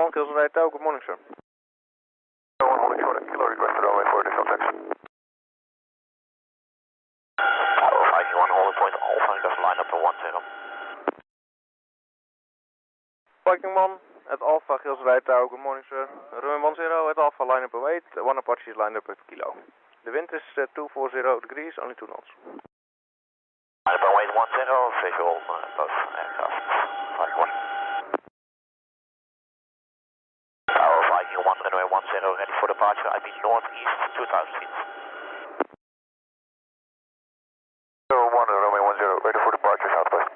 1 Gilze Rijen, good morning, sir. 1 short kilo request runway for additional checks. Viking 1 holding point Alpha, just line up to 10. Viking 1 at Alpha, Gilze Rijen, good morning, sir. Runway 10 at Alpha, line up 08, 1 Apache is lined up at kilo. The wind is 240 degrees, only 2 knots. Line up 08, 10, visual both aircraft. Viking 1. Tower Viking 1, runway 10, ready for departure, IP northeast, 2000 feet. 01, runway 10, ready for departure, southwest.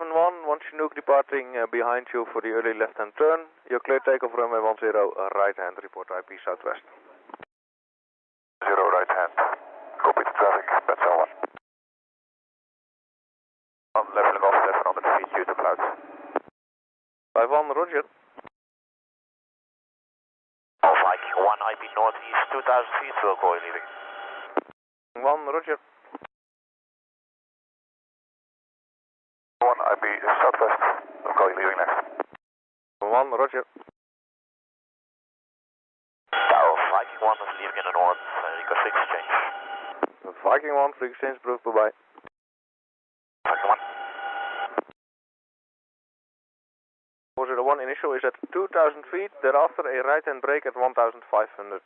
1, one Chinook departing behind you for the early left-hand turn. You're clear takeoff runway 10, right-hand, report IP southwest. 0 right-hand, copy the traffic, that's 1. Leveling off 700 feet due to clouds. 5-1, roger. All Viking 1, IP northeast, 2000 feet, will call you leaving. 1, roger. 1, IP southwest, will call you leaving next. 1, roger. Tower Viking 1 is leaving in the north, Rico 6 exchange. Viking 1, free exchange approved, bye-bye. Viking 1. 401 initial is at 2000 feet, thereafter a right-hand brake at 1500.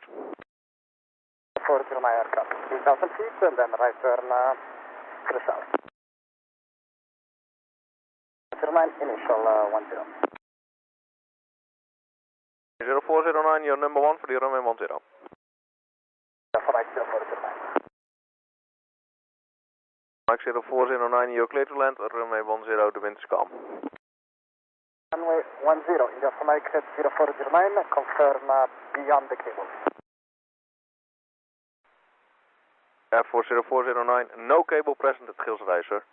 For my aircraft, 2000 feet and then right turn to the south. Mine initial 10. 0409, you're number 1 for the runway 10. Right 0409. Mike 0409, you're clear to land, runway 10, the wind is calm. Runway 10, India for Mike 0409, confirm beyond the cable. F40409, no cable present at Gilze Rijen, sir.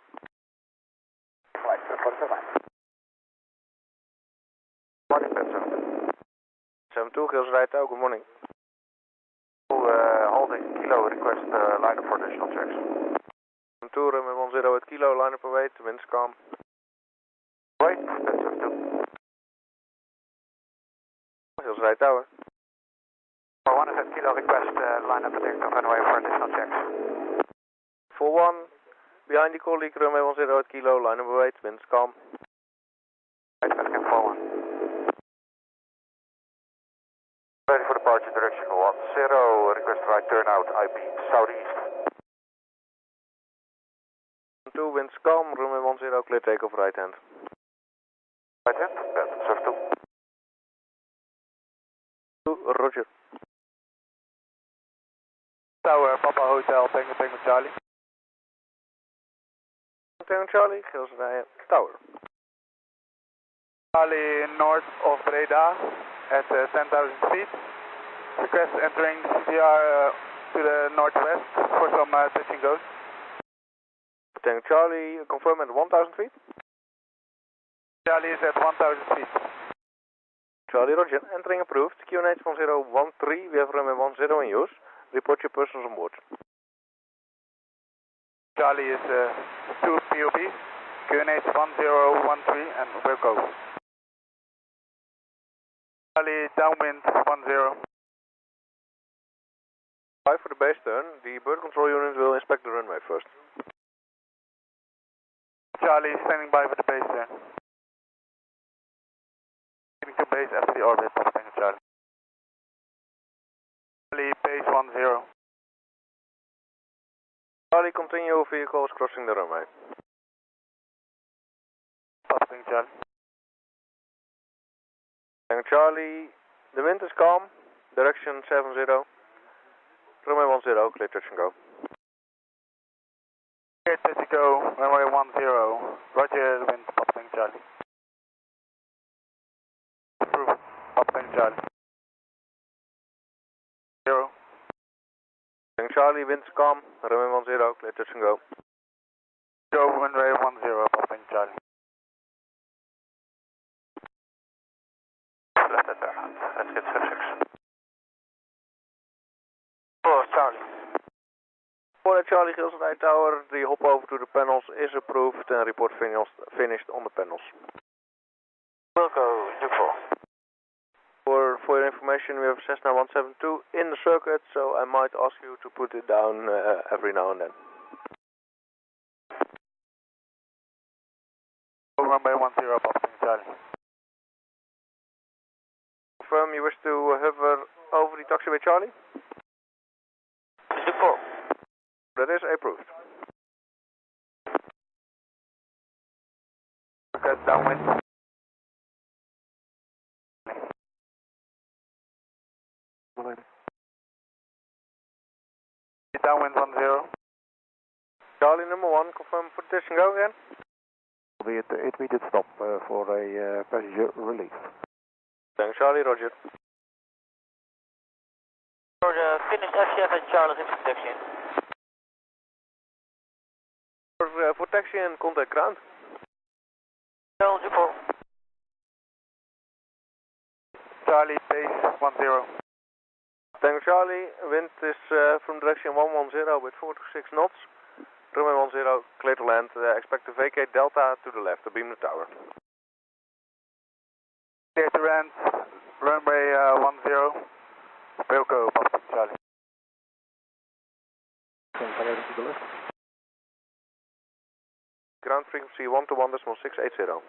Right 0409. Morning, Pet 72, Gilze Rijen, good morning. Holding kilo, request line up for additional checks. 72, runway 10 at kilo, line up await, the wind is calm. Wait, that's 72. Gilze Rijen Tower. For 1 is at kilo, request line up the takeoff runway for additional checks. 41, behind the colleague, runway 10 at kilo, line up await, wind is calm. Right, Redskin 41. Ready for departure, direction 10, request right turn out, IP southeast. 2, wind is calm, runway 10, clear takeoff right hand. Right hand, that's 72. 2, roger. Tower, Papa Hotel, Tango Charlie. Tango Charlie, Gilze Rijen Tower. Charlie north of Breda at 10,000 feet. Request entering CDR to the northwest for some touch and goes. Tango Charlie, confirm at 1000 feet. Charlie is at 1000 feet. Charlie Roger, entering approved, QNH 1013, we have runway 10 in use. Report your persons on board. Charlie is 2 POB, QNH 1013 and we'll go. Charlie downwind 10. 5 for the base turn, the bird control unit will inspect the runway first. Charlie standing by for the base turn. Getting to base after the orbit, thank you Charlie. Charlie base 10. Charlie, continue vehicles crossing the runway. Thank you Charlie. Tango Charlie, the wind is calm, direction 70. Runway 10, clear touch and go. Clear touch and go, runway 10. Roger, the wind, Thank you Charlie. Approved, Thank you Charlie. 0. Tango Charlie, wind is calm, runway 10, clear touch and go. Go, runway 10, Thank you Charlie. Left at turn out, let's get 6. Charlie. For Charlie Gilze Rijen Tower, the hop over to the panels is approved and report finished on the panels. Wilco, Newport. For your information, we have Cessna 172 in the circuit, so I might ask you to put it down every now and then. Runway 10, Papa Charlie. Confirm you wish to hover over the taxiway Charlie? Newport. That is approved. Okay, downwind. Downwind 10. Charlie number 1, confirm for position, go again. Will be at the 8-minute stop for a passenger relief. Thanks Charlie, roger. For the Finnish FCF and Charles in taxi. For taxi and contact ground. No, Newport. Charlie, base 10. Tango Charlie, wind is from direction 110 with 4 to 6 knots. Runway 10, clear to land. Expect to vacate Delta to the left, to beam the tower. Clear to land, runway 10. Wilco, Papa Charlie. To the left. Ground frequency 121.680.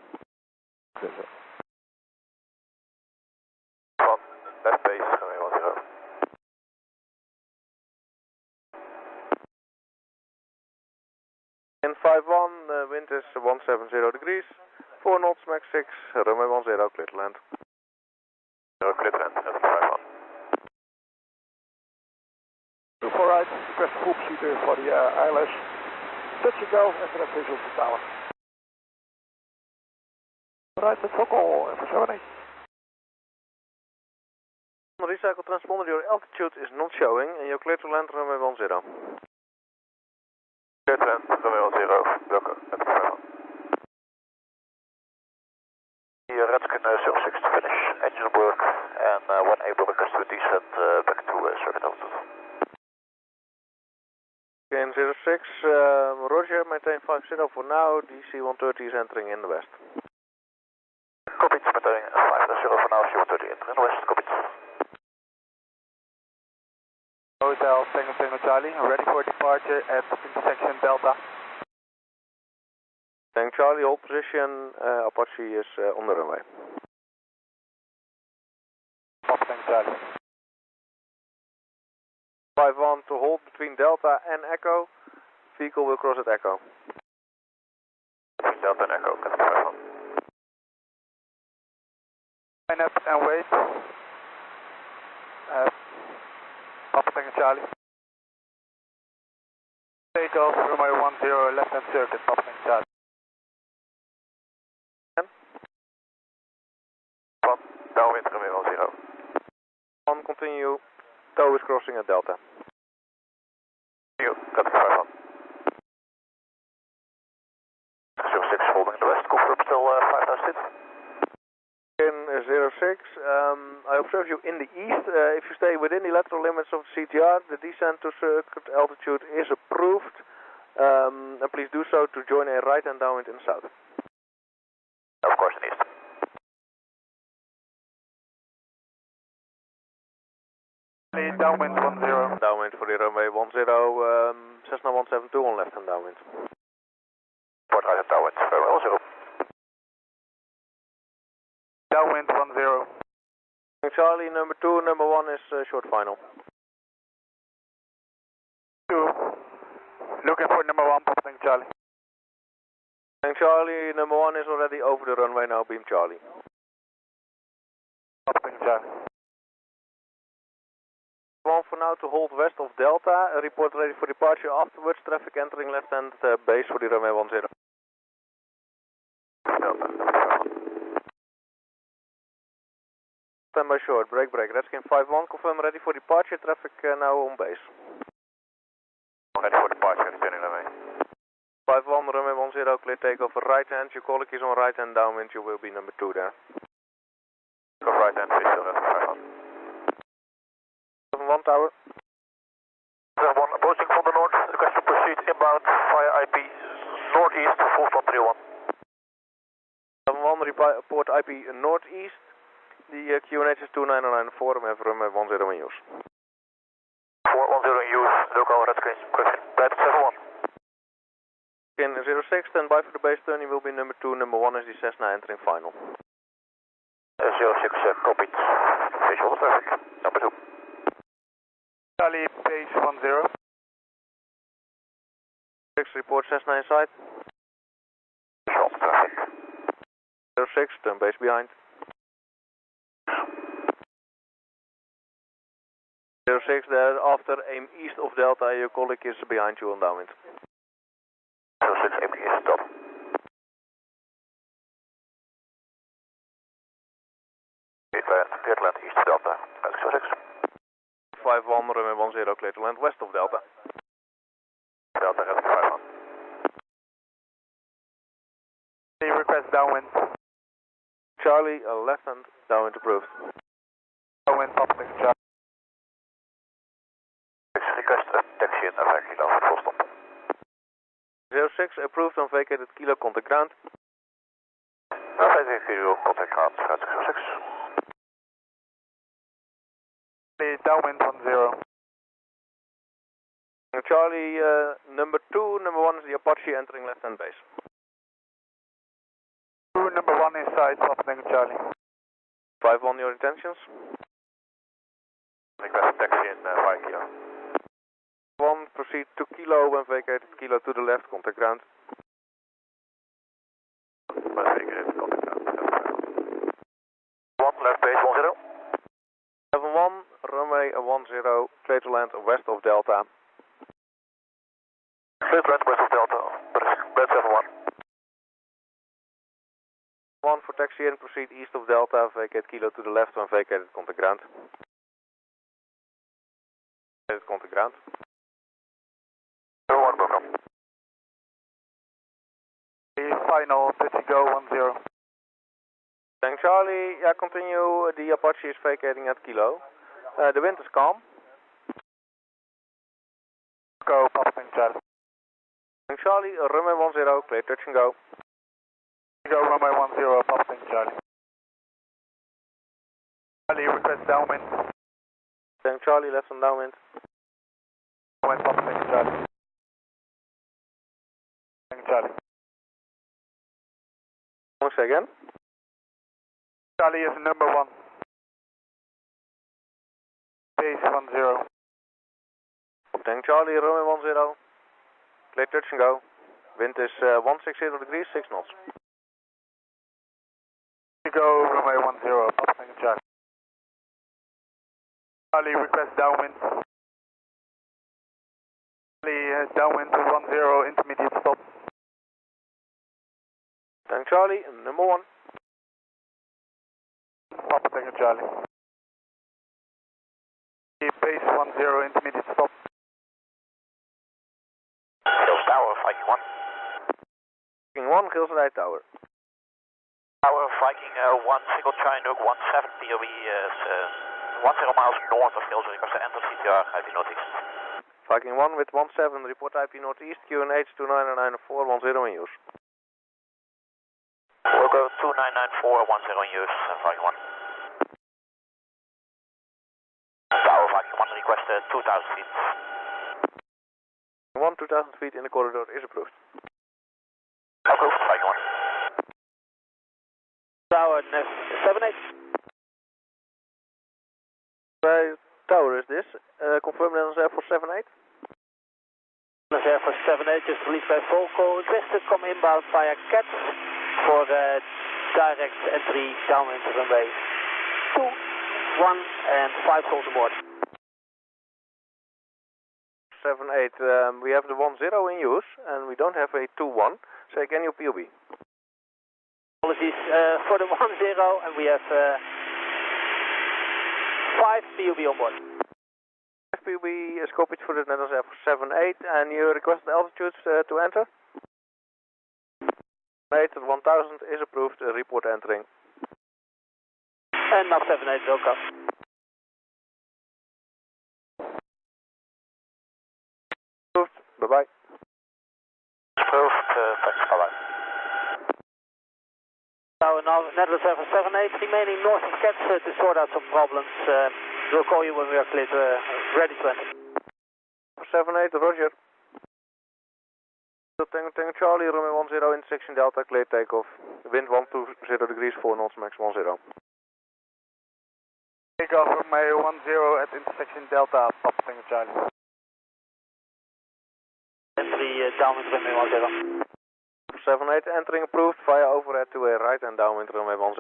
Yes, sir. Van left base, runway 10. In 5-1, wind is 170 degrees, 4 knots, max 6, runway 10, clear to land. Clear to land, heading 5-1. For right, request full procedure for the ILS. Touch and go, and then visual to tower. Right, that's all for 78. Recycle transponder, your altitude is not showing, and you're clear to land, runway 10. Clear to land, runway 10, Wilco, heading 5-1. Here, Redskin 06 to finish engine work, and one APROC request to descent back to circuit altitude. In 06, roger, maintain 50 for now, DC 130 is entering in the west. Copy, maintain 50 for now, DC 130 entering in the west, copy. Hotel Tango Charlie, ready for departure at intersection Delta. Tango Charlie, hold position, Apache is on the runway. Papa Tango Charlie. 5-1 to hold between Delta and Echo, vehicle will cross at Echo. Delta and Echo, heading 5-1. Line up and wait. Papa Tango Charlie. Take off, runway 10, left hand circuit, Papa Tango Charlie. Van downwind, runway 10. On continue, tow is crossing at Delta. You, heading 5-1. 06 holding the west, confirm still 5000 feet. In 06, I observe you in the east. If you stay within the lateral limits of the CTR, the descent to circuit altitude is approved. And please do so to join a right and downwind in the south. Of course, in east. Downwind 10. Downwind for the runway 10, Cessna 172 on left and downwind. Port right and downwind, runway 10. Downwind 10. Charlie, number 2, number 1 is short final. 2. Looking for number 1, Papa Tango Charlie. Charlie, number 1 is already over the runway now, beam Charlie. Papa Tango Charlie. 1 for now to hold west of Delta, report ready for departure afterwards, traffic entering left hand base for the runway 10. Delta, Standby short, break, Redskin 5-1, confirm ready for departure, traffic now on base. ready for departure, returning runway. 5-1, runway 10, clear takeoff right hand, your colleague is on right hand downwind, you will be number 2 there. Go right hand, visual, heading 5-1. 7-1 tower. 7-1 approaching from the north, request to proceed inbound via IP northeast, full stop 301. 5-1, report IP northeast. The QNH is 2909 and have runway 10 in use. 410 in use, local Redskin, question, Piper 71. In 06, stand by for the base turn, you will be number 2, number 1 is the Cessna entering final. 06, copied, visual traffic, number 2. Charlie, base 10. 6, report Cessna inside. Visual traffic. 06, turn base behind. 06, thereafter aim east of Delta, your colleague is behind you on downwind. 06, aim east, stop. Clear to land east of Delta, 06. 5-1, runway 10, clear to land west of Delta. Delta, Redskin 5-1. Request downwind. Charlie, left hand, downwind approved. Downwind, Papa Charlie. Request a taxi in 5 kilo, full stop. 06, approved on vacated kilo, contact ground. 5 kilo, contact ground, 06. Downwind 10. Charlie, number 2, number 1 is the Apache entering left hand base. 2, number 1 inside, Papa Charlie. 5-1, your intentions. Request taxi in 5 kilo. 1, proceed to kilo when vacated kilo to the left, contact ground. Vacated, contact ground. 1, left base 10. 7-1, runway 10, clear to land west of Delta. Clear to land west of Delta, Brad 7-1. 1 for taxi in, proceed east of Delta, vacate kilo to the left when vacated, contact ground. Contact ground. 1, welcome. Final, pitch go 10. Thank Charlie, yeah, continue, the Apache is vacating at kilo. The wind is calm. Go, Papa Charlie. Thank Charlie, runway 10, clear touch and go. Go runway 10, Papa Charlie. Charlie, request downwind. Thank Charlie, left on downwind. Downwind, Papa Charlie. Thank Charlie. Once again. Charlie is number 1. Base 10. Thank Charlie, runway 10. Clear touch and go. Wind is 160 degrees, 6 knots. Go runway 10, Papa Charlie. Charlie, request downwind. Charlie, downwind to 10, intermediate stop. Thank Charlie, number 1. Papa Charlie. Base 10, intermediate stop. Gilze Tower, Viking 1. Viking 1, Gilze Rijen Tower. Tower, Viking 1, single Chinook 17 POV is 10 miles north of Gilze, request to enter CTR, IP northeast. Viking 1 with 17, report IP northeast, QNH 2994, 10 in use. We'll go 2994, 10 in use, Viking 1. Tower, Viking 1, request 2000 feet. 1, 2000 feet in the corridor is approved. Approved, Viking 1. Tower, 78. Tower is this. Confirm Netherlands Air for 78. Netherlands Air for 78, just released by Volco. Requested come inbound via CAT for direct entry downwind runway 2, 1 and 5 calls aboard. 78, we have the 10 in use and we don't have a 2-1. So can you POB? Apologies for the 10 and we have 5 POB on board. 5 POB is copied for the Netherlands Air for 78 and you request the altitudes to enter? 8 at 1000 is approved, report entering. And now 78 welcome. Approved, bye-bye. Approved, thanks, bye-bye. Tower, now Netherlands Air for 78, remaining north of Cats to sort out some problems. We'll call you when we are clear, ready to enter. 78, roger. Tango Charlie, runway 10, intersection Delta, clear takeoff. Wind 120 degrees, 4 knots, max 10. Takeoff runway 10 at intersection Delta, Papa Tango Charlie. Entry downwind runway 10. 78, entering approved via overhead to a right and downwind runway 10.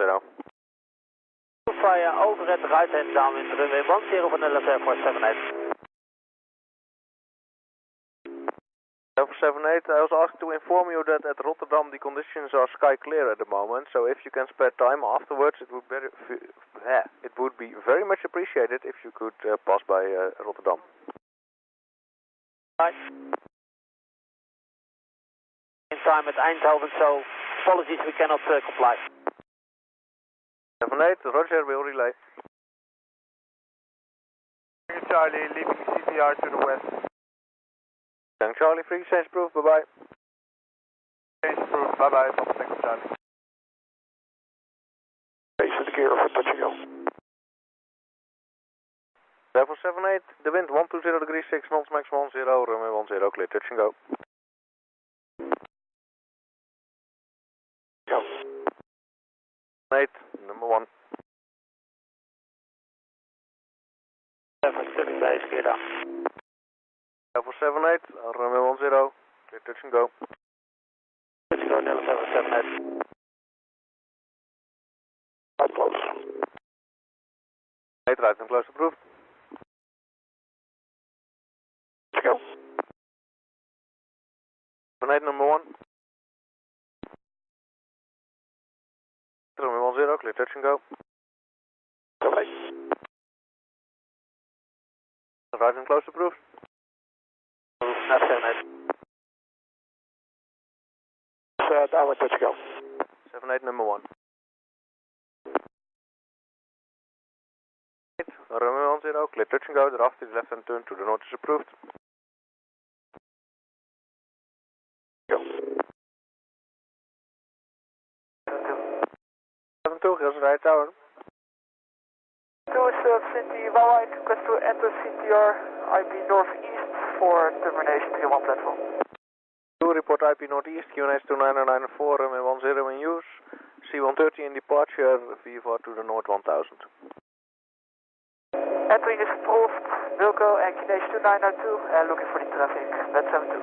Via overhead right and downwind runway 10 for Netherlands Air for 78. 78, I was asked to inform you that at Rotterdam the conditions are sky clear at the moment, so if you can spare time afterwards, it would be very much appreciated if you could pass by Rotterdam. Right. In time at Eindhoven, so apologies we cannot comply. 78, roger, we'll relay. Charlie, leaving CTR to the west. Tango Charlie, free change proof, bye-bye. Change proof, bye-bye, Papa Tango Charlie. Base the gear for touch and go. Level 78, the wind 120 degrees, 6 knots, max 10, runway 10, clear, touch and go. Go. 8, number 1. Level 78, clear down. Level 78, runway 10, clear touch and go. Touch and go, level 78. Right close. 8, right and close approved. Let's go. 78, number 1. Runway 10, clear touch and go. Go right. Right and close approved. Downwind touch and go. 78, number 1. Runway 10, clear touch and go. Thereafter, the left hand turn to the north is approved. Go. 72, Gilze Rijen Tower. 2 is City Wildcat, request to enter CTR, IP northeast for termination 31 platform. 2, report IP northeast, QNH 29994, runway 10 in use. C130 in departure, VFR to the north 1000. Entering is approved, Wilco and QNH 2992, and looking for the traffic, Med72.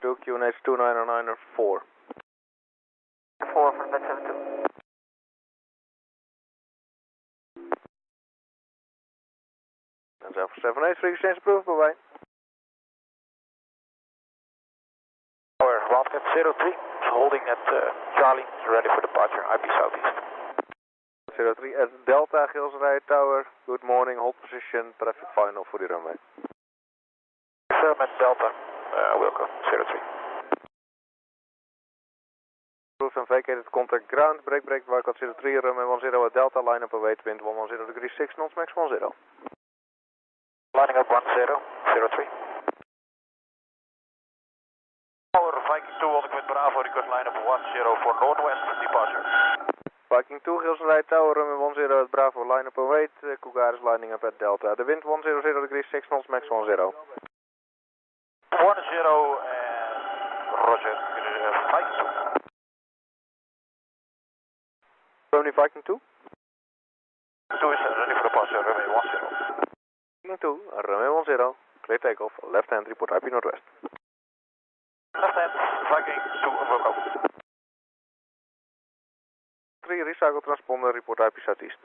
2, QNH 29994. 4 for Med72. And 78, free exchange approved, bye-bye. Tower, Wildcat 03, holding at Charlie, ready for departure, IP southeast. 03 at Delta, Gilze Rijen Tower. Good morning, hold position, traffic final for the runway. Confirm at Delta, Wilco 03. Approved and vacated contact ground, break, Wildcat 03, runway 10 at Delta, line up await, wind 110 degrees, 6 knots, max 10. Lining up 1003. Tower, Viking 2, holding with Bravo, request line up 10 for northwest, departure. Viking 2, Gilze Rijen Tower, runway 10 at Bravo, line up await, Cougar is lining up at Delta. The wind 100 degrees, 6 knots, max 10. 10 and roger, Viking 2. Only Viking 2? 2 is ready for departure, runway 10. Viking 2, runway 10, clear takeoff, left hand, report IP northwest. Left hand, Viking 2, Wilco. 3, recycle transponder, report IP southeast.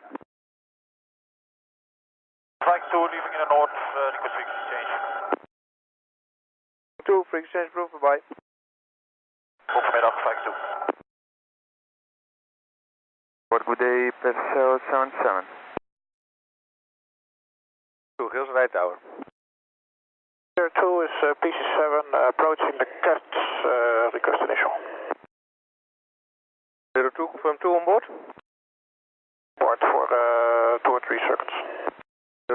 Viking 2, leaving in the north, request frequency change. 2, frequency change approved, bye-bye. Goedemiddag, Viking 2. Good day, Persie 77. 2, Gilze Rijen Tower. Here 2 is PC7, approaching the Cats, request initial. 02, confirm 2 on board. Board for 2 or 3 seconds.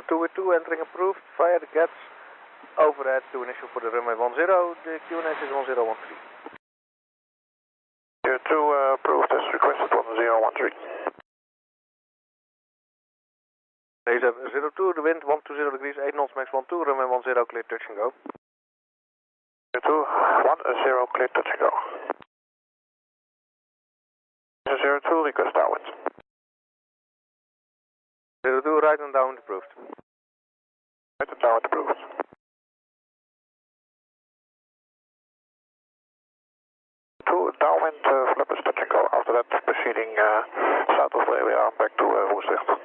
02 with 2, entering approved, via the Cats, overhead to initial for the runway 10, the QNH is 1013. Here 2 approved as requested 1013. 1013. Deze 02, de wind 120 degrees, 8 knots, max 12, runway 10, clear touch and go. 02, 10, clear touch and go. 02, request downwind. 02, right and downwind approved. Right and downwind approved. Downwind, flappers touch and go. After that, proceeding south of where we are, back to Woensdrecht.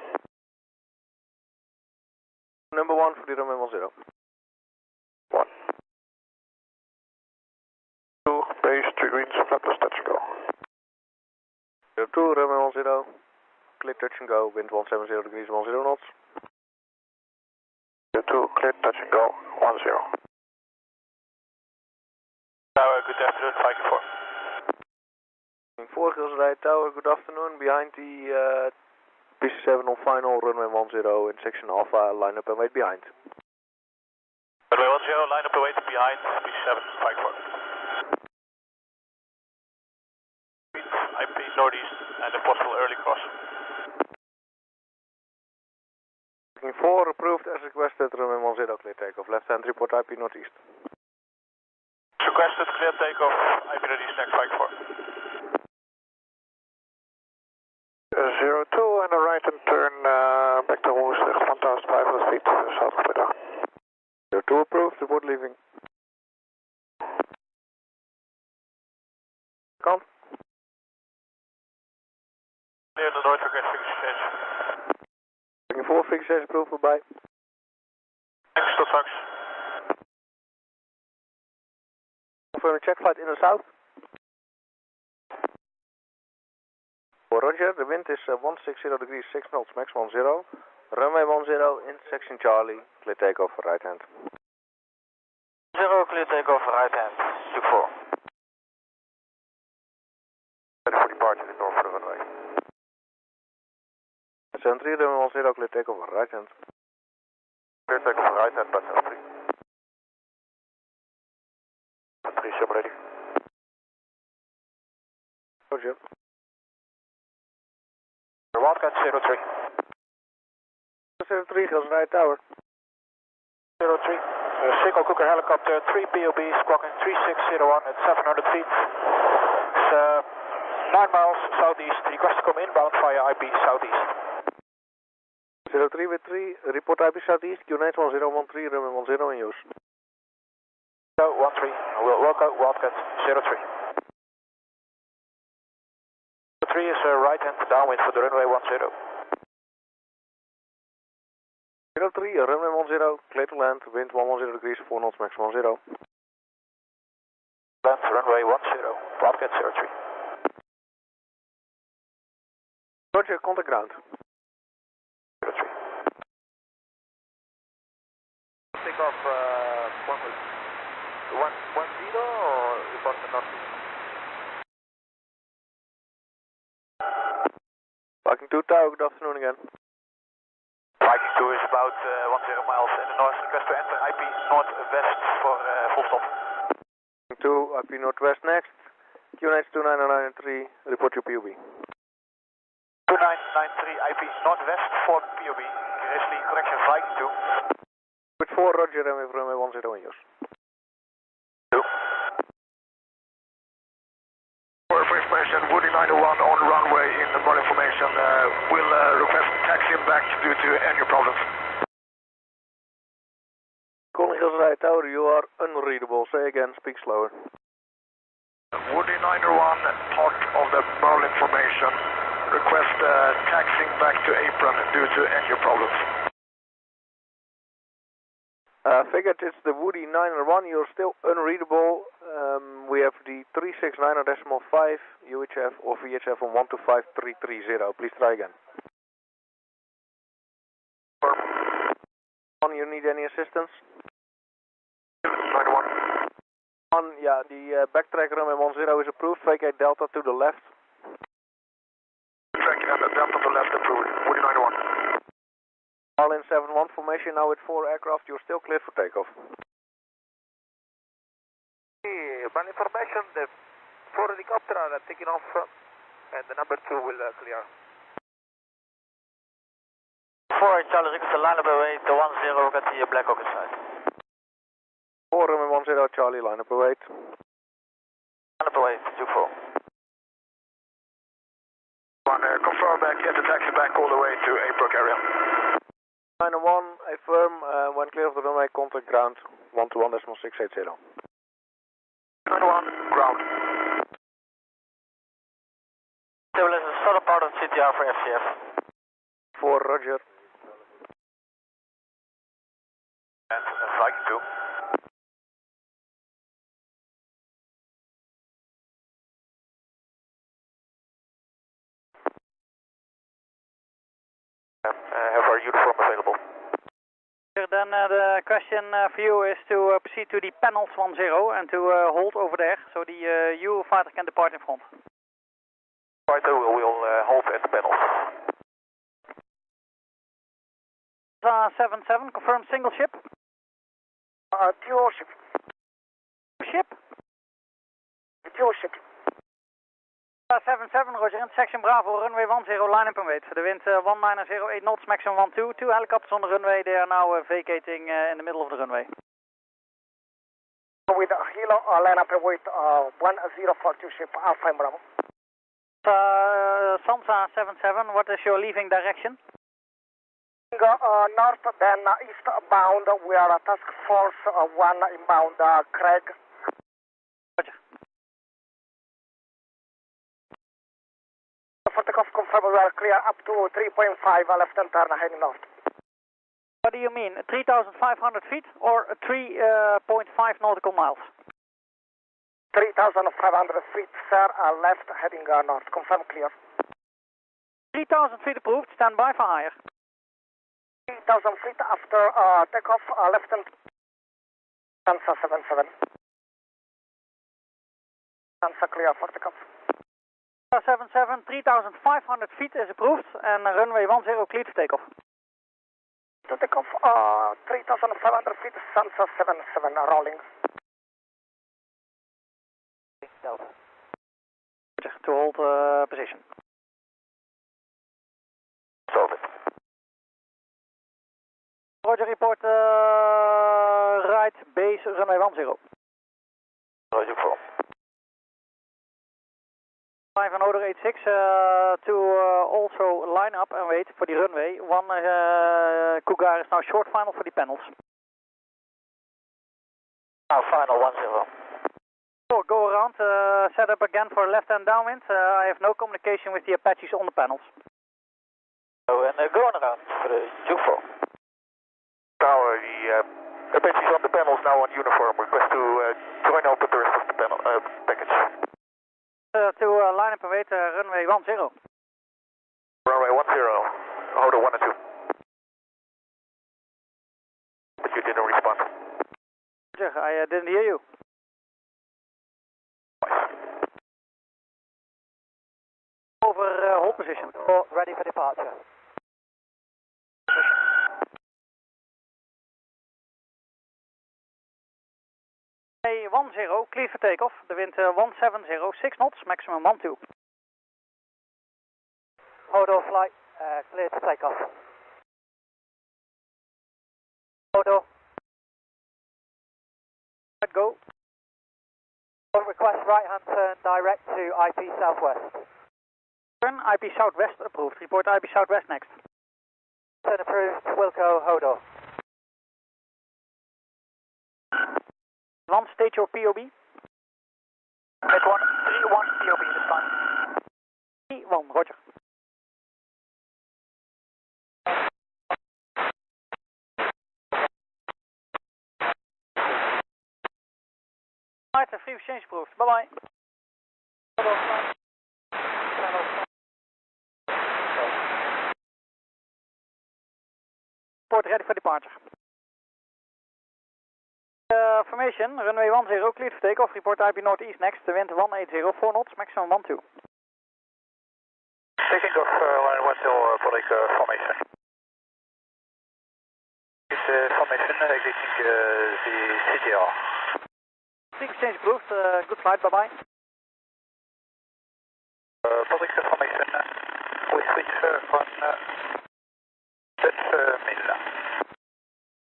Number 1 for the runway 10. 1. 2, base, 3 greens, flappers touch and go. 02, runway 10, clear touch and go, wind 170 degrees, 10 knots. 02, clear touch and go, 10. Tower, good afternoon, Viking 4. For Gilze Rijen Tower, good afternoon. Behind the PC7 on final, runway 10 in section Alpha, line up and wait behind. Runway 10, line up and wait behind PC7, Viking 4. IP northeast and a possible early cross. Viking 4 approved as requested, runway 10, clear takeoff. Left hand report IP northeast. Requested, clear takeoff, IP northeast next, Viking 4. 02 and a right and turn back to Woensdrecht, 1,500 feet south of Breda. 02 approved, report leaving. Kant. Near the north request fix exchange. Viking 4, fix exchange approved, goodbye. Thanks, tot straks. Confirm check flight in the south. For Roger, the wind is 160 degrees, 6 knots, max 10. Runway 10 in section Charlie, clear takeoff right hand. 0, clear takeoff right hand, Duke 4. Ready for departure in north of the runway. 73, runway 10, clear takeoff right hand. Clear takeoff right hand, but 3. 3, ship ready. Roger. Wildcat 03. 03, Gilze Rijen Tower. 03. Single Cooker helicopter, 3 POB, squawking 3601 at 700 feet. It's 9 miles southeast. Request to come inbound via IP southeast. 03 with 3, report IP southeast, Q9 1013, runway 10 in use. 13, we'll work out Wildcat 03. 03 is right hand downwind for the runway 10. 03, runway 10, clear to land, wind 110 degrees, 4 knots, max 10. Land runway 10, Wildcat 03. Roger, contact ground. 03. Take off 10 or report to northeast? Viking 2 Tower, good afternoon again. Viking 2 is about 10 miles in the north. Request to enter IP northwest for full stop. Viking 2, IP northwest next. Q9 2993, report your POB. 2993 IP northwest for POB. Grizzly correction Viking 2. With 4, Roger, and with runway 10 in use. 2. For information, Woody 91 on runway in the Marlin formation will request taxiing back due to engine problems. Calling Gilze Rijen Tower, you are unreadable. Say again, speak slower. Woody 91, part of the Merlin formation, request taxiing back to apron due to engine problems. Figured it's the Woody 901, you're still unreadable. We have the 369.5 UHF or VHF on 125330. Please try again. You need any assistance? 91. Yeah, the backtrack runway 10 is approved. Vacate Delta to the left. Track and Delta to the left approved. Woody 91. Marlin71 formation now with 4 aircraft. You're still cleared for takeoff. Marlin formation, the 4 helicopter are taking off And the number 2 will clear. 4 Charlie Ricketson, line up away, the 10, got the Black Hawk inside. 4 runway 10 Charlie, line up await. Line up away, 24. Confirm back, get the taxi back all the way to APROC area. 901, affirm, when clear of the runway, contact ground 121.680. 901, ground. Turbulence is southern part of CTR for FCF. 4, roger. And Viking 2. Have our uniform available. Then the question for you is to proceed to the panels 10 and to hold over there so the Eurofighter can depart in front. Fighter will hold at the panels. 77, confirm single ship. Dual ship. Ship? Dual ship. 77, roger, intersection Bravo, runway 10, line up and wait. The wind 1908 knots, maximum 12. 2 helicopters on the runway, they are now vacating in the middle of the runway. With Hilo, line up and wait, 1042 ship, Alpha and Bravo. Sansa 77, what is your leaving direction? North, then eastbound, we are task force 1 inbound, Craig. Roger. For takeoff, confirm we are clear up to 3.5, left and turn heading north. What do you mean, 3,500 feet or 3.5 nautical miles? 3,500 feet, sir, left heading north, confirm clear. 3,000 feet approved, stand by for higher. 3,000 feet after takeoff, left and Sansa 77. Sansa clear for takeoff. 77, 3,500 feet is approved and runway 10 cleared for takeoff. To take off 3,500 feet, Sansa 77 rolling. Delta. To hold position. Solve it. Roger, report right base runway 10. Roger, 4. 5 and Hodor 86 to also line up and wait for the runway. 1 Cougar is now short final for the panels. Now final 10. 4, go around, set up again for left hand downwind. I have no communication with the Apaches on the panels. Oh, and going around for the 24. Tower, the Apaches on the panels now on uniform. Request to join up with the rest of the panel package. To line up and wait, runway 10. Runway 10, Hodor 1 and 2. But you didn't respond. I didn't hear you. Over hold position. Ready for departure. Hey, 10, clear for takeoff. The wind 170, 6 knots, maximum 12. Hodor flight, clear to take off. Hodor. Go. Request right hand turn direct to IP southwest. Turn IP southwest approved. Report IP southwest next. Turn approved, Wilco, Hodor. One state your POB. Med 1, 3-1 POB this time. 3-1, roger. Alright, free exchange approved. Bye bye. Port ready for departure. Formation, runway 10, cleared for takeoff. Report IP northeast next. The wind 180, 4 knots, maximum 12. Taking off line 10, Podrick formation. This formation exiting the CTR. Free exchange approved. Good flight, bye bye. Podrick We switch on Dutch middle.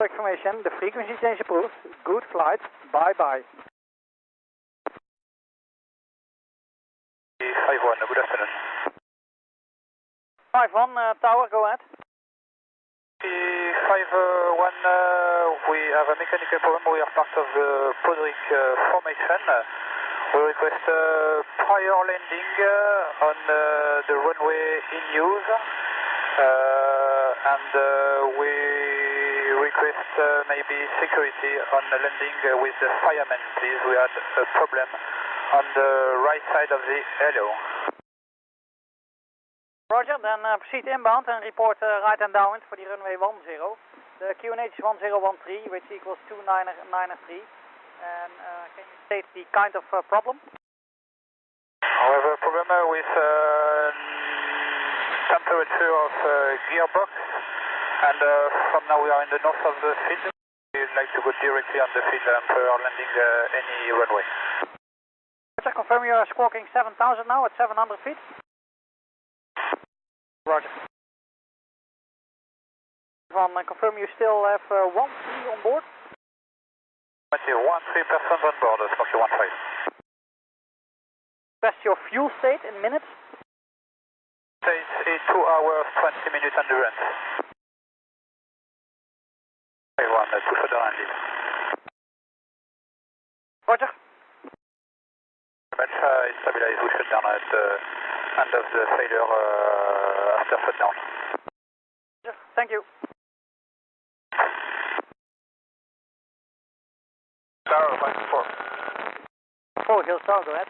Information, the frequency change approved. Good flight. Bye-bye. 51, good afternoon. 5-1, tower, go ahead. 51, we have a mechanical problem. We are part of the Podrick formation. We request prior landing on the runway in use. And we request maybe security on the landing with the firemen, please. We had a problem on the right side of the halo. Roger, then proceed inbound and report right and downwind for the runway 10. The QNH is 1013, which equals 2993. And can you state the kind of problem? We have a problem with temperature of gearbox, and from now we are in the north of the field. We'd like to go directly on the field for landing any runway. Roger, confirm you are squawking 7000 now at 700 feet. Roger. Confirm you still have 1-3 on board? 1-3 persons on board, Smokey51. Best your fuel state in minutes? It's 2 hours, 20 minutes endurance. 51, to Hodor and lead. Roger. It's stabilized, we shut down at the end of the failure after shutdown. Roger, thank you. Tower, 54. 4 Gilze, go ahead.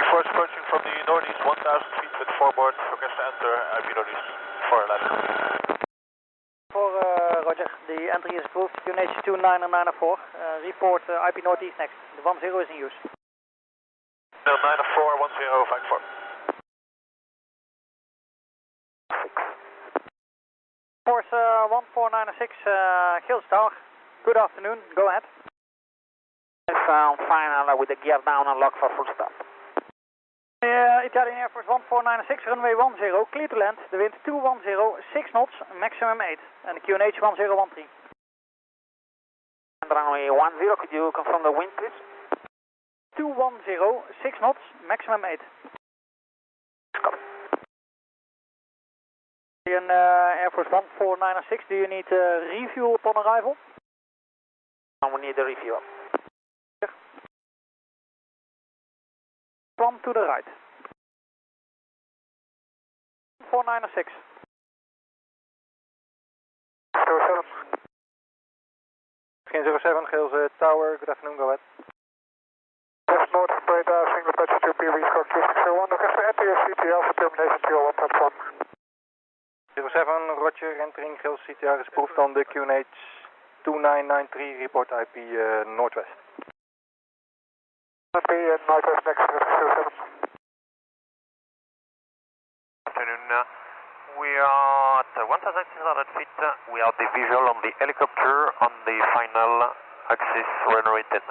Force approaching from the northeast, 1000 feet with forward, request to enter IP northeast 411. Roger, the entry is approved, QNH 29904, report IP northeast next, the 10 is in use. 904, 1054. 6. Force 1496, Gilze Tower, good afternoon, go ahead. Final with the gear down and lock for full stop. Italian Air Force 1496, runway 10, clear to land, the wind 210, 6 knots, maximum 8, and the QNH 1013. And runway 10, could you confirm the wind, please? 210, 6 knots, maximum 8. Copy. Italian Air Force 1496, do you need refuel upon arrival? And we need a refuel. From to the right. 496. 07, Gilze Tower, good afternoon, go ahead. West North, Breda, single patch 2 PB, squawk 2601, request to enter your CTL for termination 301 platform. 07, Roger, entering Gilze CTR is approved on the QNH 2993, report IP Northwest. IP Northwest next, 07. Afternoon. We are at 1,600 feet. We are the visual on the helicopter on the final axis runway 10.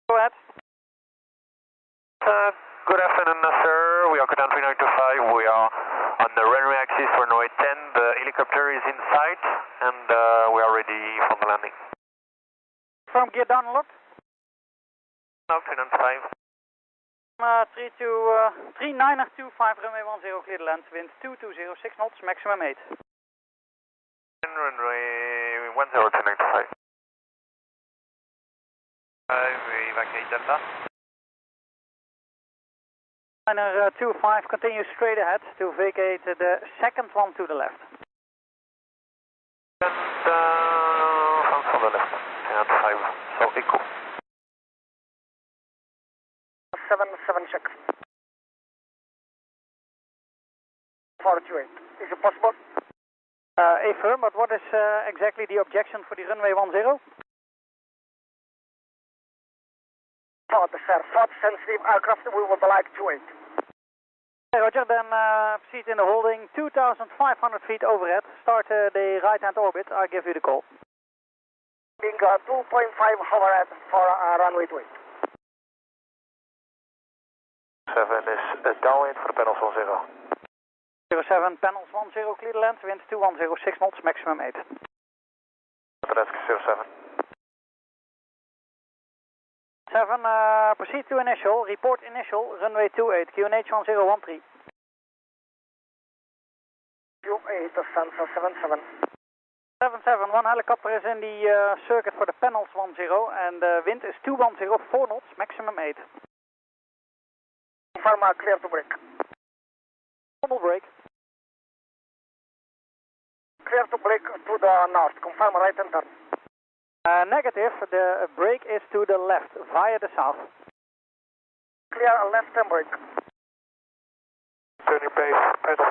Go ahead. Good afternoon, sir. We are Cotam TMB700. We are on the runway axis runway 10. The helicopter is in sight and we are ready for the landing. Firm gear down and locked. Now 10-5. 3925 runway 10 clear to land, wind 220, 6 knots, maximum 8. And runway 10 10-5. We evacuate Delta. Liner 25, continue straight ahead to vacate the second one to the left. And from the left, 10-5, so echo. 776. 428. Is it possible? Affirm, but what is exactly the objection for the runway 10? Sir, short sensitive aircraft, we would like to wait. Roger, then proceed in the holding, 2,500 feet overhead, start the right-hand orbit, I'll give you the call. Being 2.5 overhead for runway 28. 7 is downwind for the panels 10. 07, panels 10, clear the land, wind 2106 knots, maximum 8. Redskin 07. 7, proceed to initial, report initial, runway 28, QNH 1013. Q8, Sansa 77. 77, one helicopter is in the circuit for the panels 10, and the wind is 2104 knots, maximum 8. Confirm clear to break. Normal break. Clear to break to the north, confirm right and turn. Negative, the brake is to the left, via the south. Clear left and break. Turning base, panels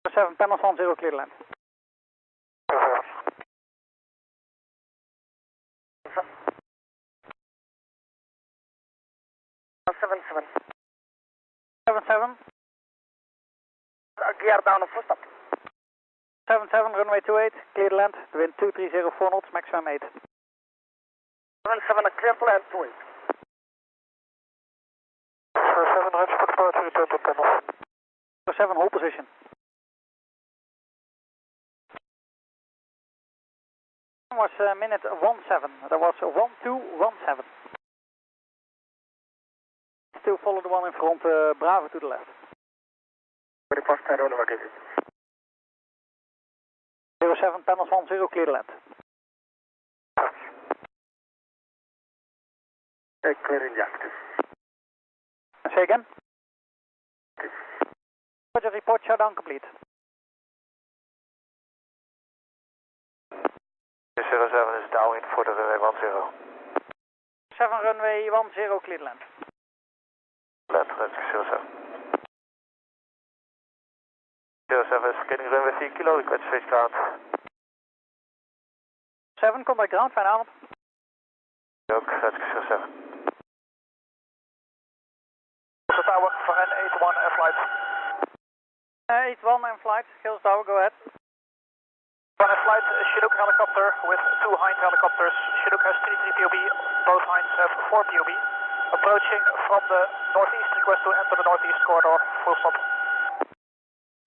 10. 7, panels 10, clear the land. 77. 77. Gear down full stop. 77, runway 28, clear the land, the wind 2304 knots, maximum 8. 77, clear to land 28. 7, ready for departure, return to panels. 7, hold position. Was minute 17, that was 1217. Still follow the one in front, Bravo to the left. Very fast, I don't know what it is. 07, panels 10, clear the land. Clear in the active. Say again? Roger, report shutdown complete. 07 is downwind for the runway 10. 7, runway 10, clear the land. Land, Redskin 07. 07 is beginning runway 4 kilo, request switch ground. 7, contact ground, fijne avond. Ook, Redskin 07. Tower, Varenne 81 and flight. 81 and flight, Gilze Tower, go ahead. Varenne flight, Chinook helicopter with 2 Hind helicopters. Chinook has 33 POB, both Hinds have 4 POB. Approaching from the northeast, request to enter the northeast corridor, full stop.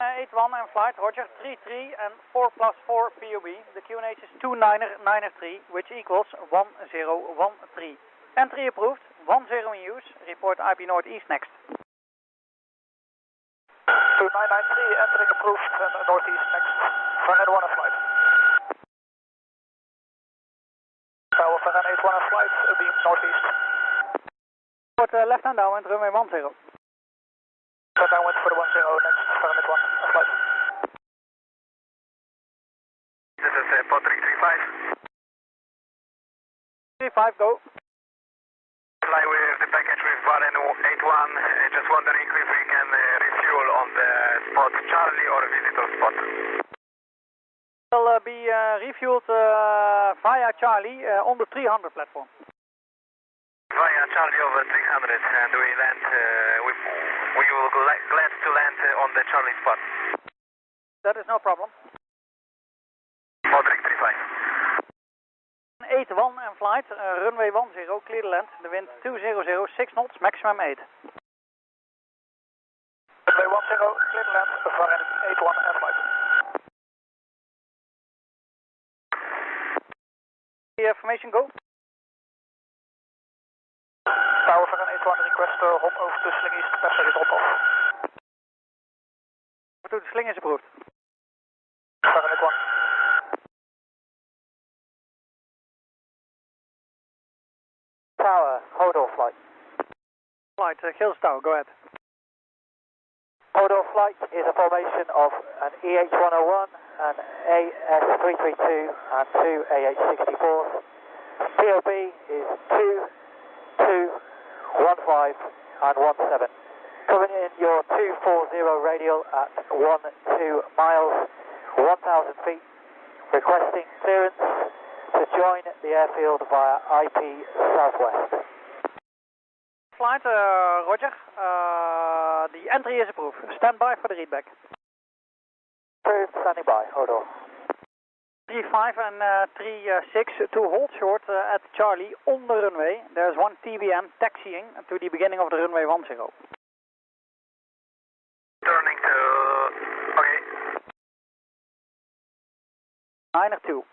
81 and flight, Roger, 33 and 4 plus 4 POB. The QNH is 2993, which equals 1013. Entry approved, 10 in use, report IP northeast next. 2993, entering approved and northeast next. Varenne 1 and flight. Tower, Varenne 81 and flight, beam northeast. Report left hand downwind, runway 10. Left downwind for the 10 next, Varenne 1 and flight. This is Podrick 35. 35, go. Fly with the package with Varenne 81. Just wondering if we can refuel on the spot Charlie or visitor spot. Will be refueled via Charlie on the 300 platform. Via Charlie over 300 and we land, we will glad to land on the Charlie spot. That is no problem. Podrick 35. 81 and flight, runway 10, clear the land, the wind 2006 knots, maximum 8. Runway 10, clear the land, Varenne 81 and flight. The formation go. Tower Varenne 81, request hop over to Sling East, passenger drop off. To the sling is approved. Varenne 81. Tower, Hodor flight. Flight, Gilze Tower, go ahead. Hodor flight is a formation of an EH-101, an AS332 and 2 AH-64s. POB is 2, 2, 15 and 17. Coming in your 240 radial at 12 miles, 1,000 feet. Requesting clearance to join the airfield via IP Southwest. Flight, Roger. The entry is approved. Stand by for the readback. Approved, standing by, Hodor. 35 and 36 to hold short at Charlie on the runway. There's one TBM taxiing to the beginning of the runway 10. Turning to... okay. 902.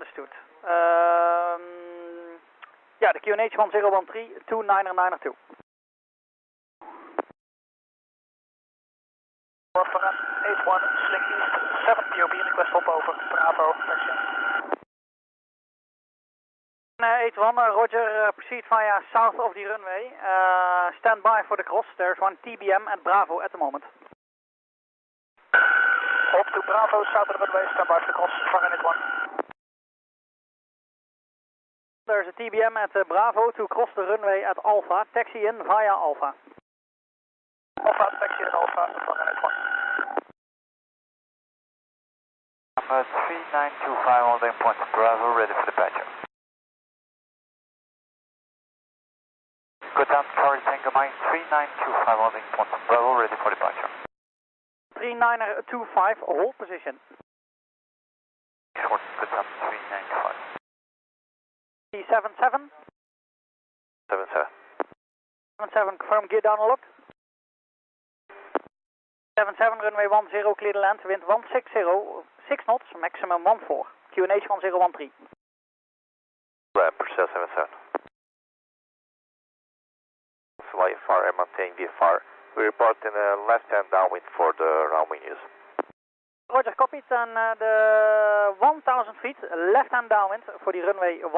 Understood. Yeah, the QNH 1013 to 902. Varenne 81, sling east, 7 POB, request hop over, Bravo, taxi. 81, Roger, proceed via south of the runway. Stand by for the cross. There's one TBM at Bravo at the moment. Hop to Bravo, south of the runway, stand by for the cross, Varenne 81. There's a TBM at Bravo to cross the runway at Alpha. Taxi in via Alpha. Alpha, taxi in Alpha, Varenne 81. Number 3925 on the point, Bravo, ready for departure. Cotam Tango Mike 3925 on the point, Bravo, ready for departure. 3925, hold position. Short, Cotam 3925. T77. 77. 77, confirm gear down and locked. 77, runway 10, clear the land, wind 160, 6 knots, maximum 14, QNH 1013. Ramp, Persie 77. VFR and maintain VFR. We report in a left-hand downwind for the runway news. Roger, copied, and the 1000 feet, left-hand downwind for the runway 10.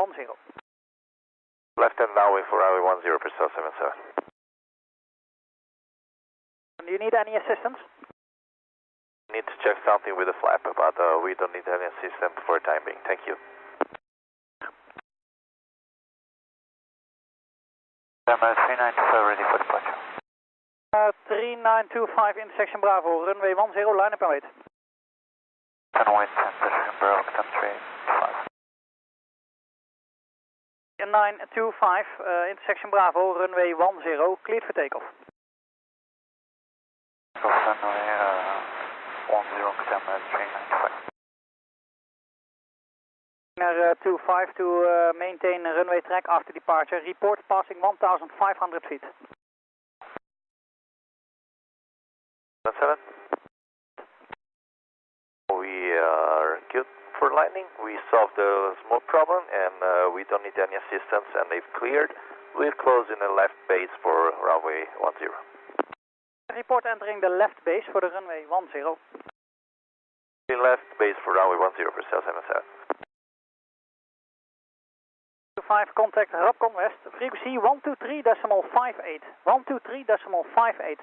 Left-hand downwind for runway 10, Persie 77. Do you need any assistance? Need to check something with the flap, but we don't need any assistance for the time being. Thank you. Number 3925 ready for departure. 3925 intersection Bravo, runway 10, line up and wait. 10 wait, intersection Bravo, 1035. 925, intersection Bravo, runway 10, cleared for takeoff. Runway 10, Cotam 3925. 25 to maintain runway track after departure. Report passing 1,500 feet. 7. We are good for landing. We solved the smoke problem and we don't need any assistance and they've cleared. We're closing the left base for runway 10. Report entering the left base for the runway 10. The left base for runway 10 for 77. 5 contact Rapcon West, frequency 123.58. 123.58.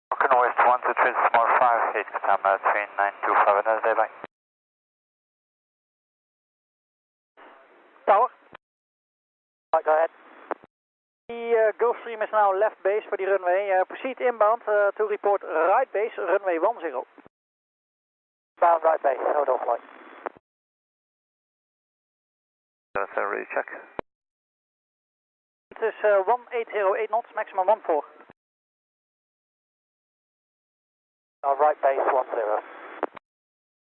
Rapcon West 123.58, Cotam 3925 AS332B. Tower. Right, go ahead. The Gulfstream is now left base for the runway. Proceed inbound to report right base, runway 10. Bound right base, hold off flight. Ready check. It is 1808 knots, maximum 14. Right base 10.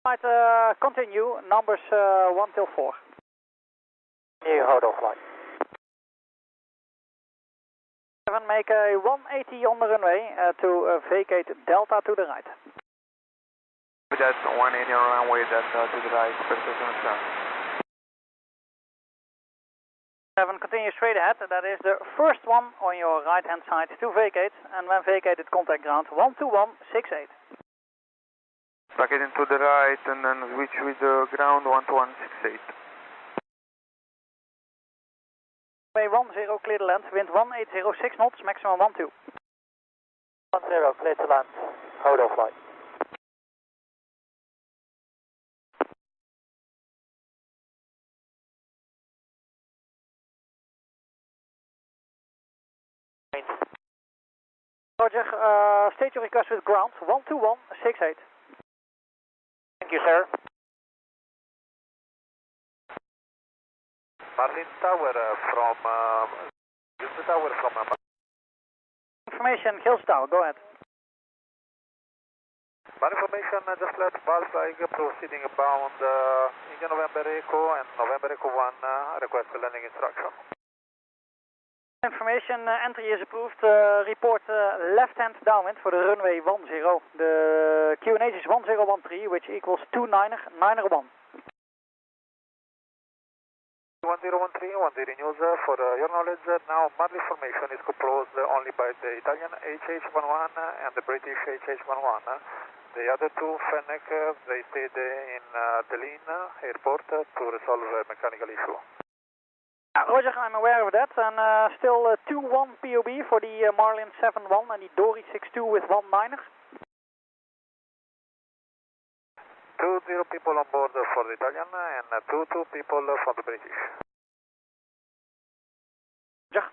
Right, continue, numbers 1 till 4. New hold off flight. 7, make a 180 on the runway to vacate Delta to the right. That's 180 on runway, Delta to the right, Persie 77. 7, continue straight ahead, that is the first one on your right hand side to vacate, and when vacated contact ground 12168. Bracket into the right and then switch with the ground 12168. Way 10, clear the land, wind 1806 knots, maximum 12. 10, clear to land, hold off flight. Roger, state your request with ground 12168. Thank you, sir. Marlin Tower from Gilze Tower from Information, Gilze Tower, go ahead. One information, just let Ball flag proceeding bound India November Echo and November Echo 1 request landing instruction. Information entry is approved. Report left hand downwind for the runway 10. The QNH is 1013, which equals 29091. 1013, 10 news. For your knowledge, now Marlin formation is composed only by the Italian HH-11 and the British HH-11. The other two, Fennec, they stayed in Delin airport to resolve a mechanical issue. Roger, I'm aware of that. And still 2-1 POB for the Marlin71 and the Dory62 with 19er. 2-0 people on board for the Italian and 2-2 people for the British. Roger.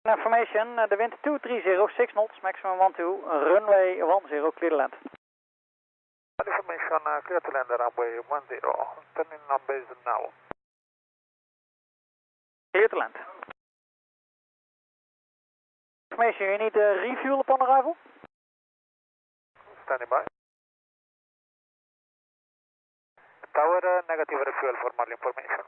Information, the wind 230, 6 knots, maximum 12, runway 10, clear to land. Information, clear to land, runway 10, turning on base now. Clear to land. Information, you need refuel upon arrival? Standing by. Tower, negative refuel for Marlin formation.